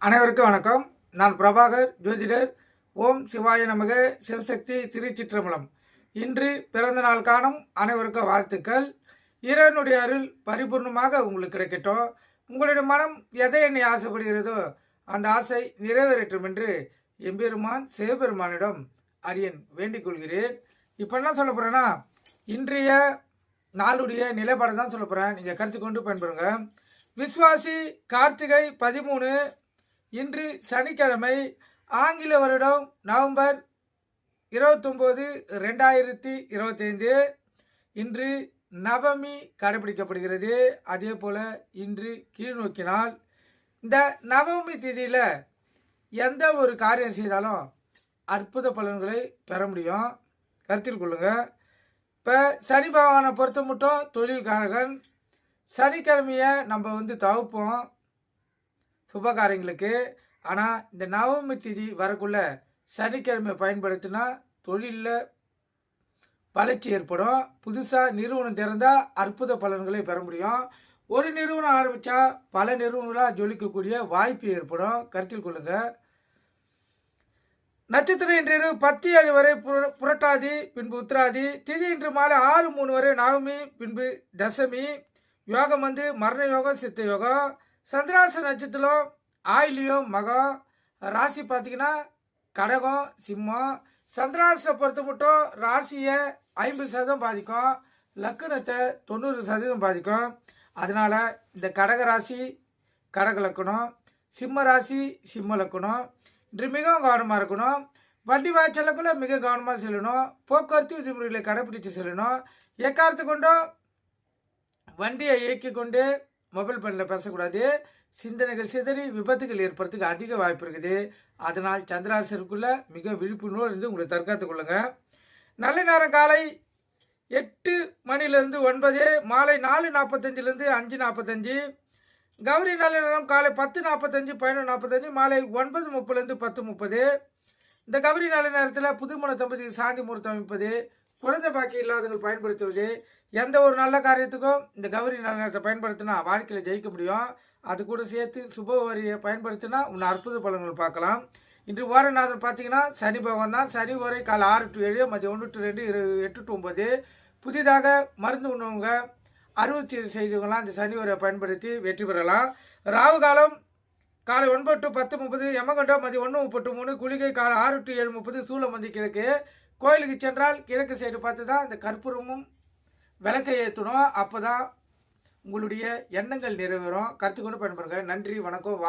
அனைவருக்கும் வணக்கம். நான் பிரபாகர் ஜோதிடர். ஓம் சிவாய நமக. சிவசக்தி திருச்சிற்றம்பலம். இன்று பிறந்த நாள் காணும் அனைவருக்கும் வாழ்த்துக்கள். இறைவனுடைய அருள் பரிபூர்ணமாக உங்களுக்கு கிடைக்கட்டும். உங்களுடைய மனம் எதை என்னை ஆசைப்படுகிறதோ அந்த ஆசை நிறைவேறட்டும் என்று எம்பெருமான் சிவபெருமானிடம் அரியன் வேண்டிக் கொள்கிறேன். இப்போ என்ன சொல்ல போகிறேன்னா, இன்றைய நாளுடைய நிலைப்பாடு தான் சொல்ல போகிறேன். நீங்கள் கருத்து கொண்டு பயன்படுங்க. விஸ்வாசி கார்த்திகை 13, இன்று சனிக்கிழமை, ஆங்கில வருடம் நவம்பர் 29, 2025. இன்று நவமி கடைபிடிக்கப்படுகிறது. அதே போல் இன்று கீழ்நோக்கி நாள். இந்த நவமி திதியில் எந்த ஒரு காரியம் செய்தாலும் அற்புத பலன்களை பெற முடியும். கருத்தில் கொள்ளுங்கள். இப்போ சனி பகவானை பொறுத்த மட்டும் தொழில்காரகன். சனிக்கிழமையை நம்ம தவிர்ப்போம் சுப காரியங்களுக்கு. ஆனால் இந்த நவமி திதி வரக்குள்ள சனிக்கிழமை பயன்படுத்தினா தொழிலில் வளர்ச்சி ஏற்படும். புதுசாக நிறுவனம் திறந்தால் அற்புத பலன்களை பெற முடியும். ஒரு நிறுவனம் ஆரம்பித்தா பல நிறுவனங்களாக ஜொலிக்கக்கூடிய வாய்ப்பு ஏற்படும். கருத்தில் கொள்ளுங்கள். நட்சத்திரம் இன்று 10:07 வரை புரட்டாதி, பின்பு உத்திராதி. திதி இன்று மாலை 6:03 வரை நவமி, பின்பு தசமி. யோகம் மரண யோகம், சித்த யோகம். சந்திராச நட்சத்திரம் ஆயிலியம், மகம். ராசி பார்த்தீங்கன்னா கடகம், சிம்மம். சந்திராசனை பொறுத்த மட்டும் ராசியை 50% பாதிக்கும், லக்கணத்தை 90% பாதிக்கும். அதனால் இந்த கடக ராசி கடக லக்கணம், சிம்ம ராசி சிம்ம லக்கணம் இன்று மிகவும் கவனமாக இருக்கணும். வண்டி வாய்ச்சலுக்குள்ள மிக கவனமாக செல்லணும். போக்குவரத்து விதிமுறைகளை கடைபிடித்து செல்லணும். எக்காரத்து கொண்டும் வண்டியை இயக்கி கொண்டு மொபைல் ஃபோனில் பேசக்கூடாது. சிந்தனைகள் சிதறி விபத்துகள் ஏற்படுறதுக்கு அதிக வாய்ப்பு இருக்குது. அதனால் சந்திராசருக்குள்ள மிக விழிப்புணர்வு இருந்து உங்களை தற்காத்து கொள்ளுங்க. நல்ல நேரம் காலை 8 மணிலிருந்து 9, மாலை 4:45 5:45. கௌரி நல்ல நேரம் காலை 10:45 11:45, மாலை 9:30 10:30. இந்த கௌரி நல்ல நேரத்தில் புதுமண தம்பதிக்கு சாந்தி முகூர்த்தம் அமைப்பது, குழந்தை பாக்கி இல்லாதவர்கள் பயன்படுத்துவது. எந்த ஒரு நல்ல காரியத்துக்கும் இந்த கௌரி நல்ல நேரத்தை பயன்படுத்தினா வாழ்க்கையில் ஜெயிக்க முடியும். அது கூட சேர்த்து சுப வரியை பயன்படுத்தினா இன்னும் அற்புத பலன்கள் பார்க்கலாம். இன்று வாரநாதன் பார்த்தீங்கன்னா சனி பகவான் தான். சனி வரை காலை 6 to 7, மதியம் 1 to 2, 8 to 9. புதிதாக மருந்து உணவுங்க அறுவை செய்தவங்களாம் இந்த சனி வரையை பயன்படுத்தி வெற்றி பெறலாம். ராகு காலம் காலை 9 to 10:30, யமகண்டம் மதியம் 1:30 to 3, குளிகை காலை 6 to 7:30, சூலம் கிழக்கு. கோயிலுக்கு சென்றால் கிழக்கு சைடு பார்த்து தான் இந்த கற்பூரமும் விளக்கை ஏற்றணும். அப்போ தான் உங்களுடைய எண்ணங்கள் நிறைவேறும். கருத்து கொண்டு பயன்படுங்க. நன்றி, வணக்கம்.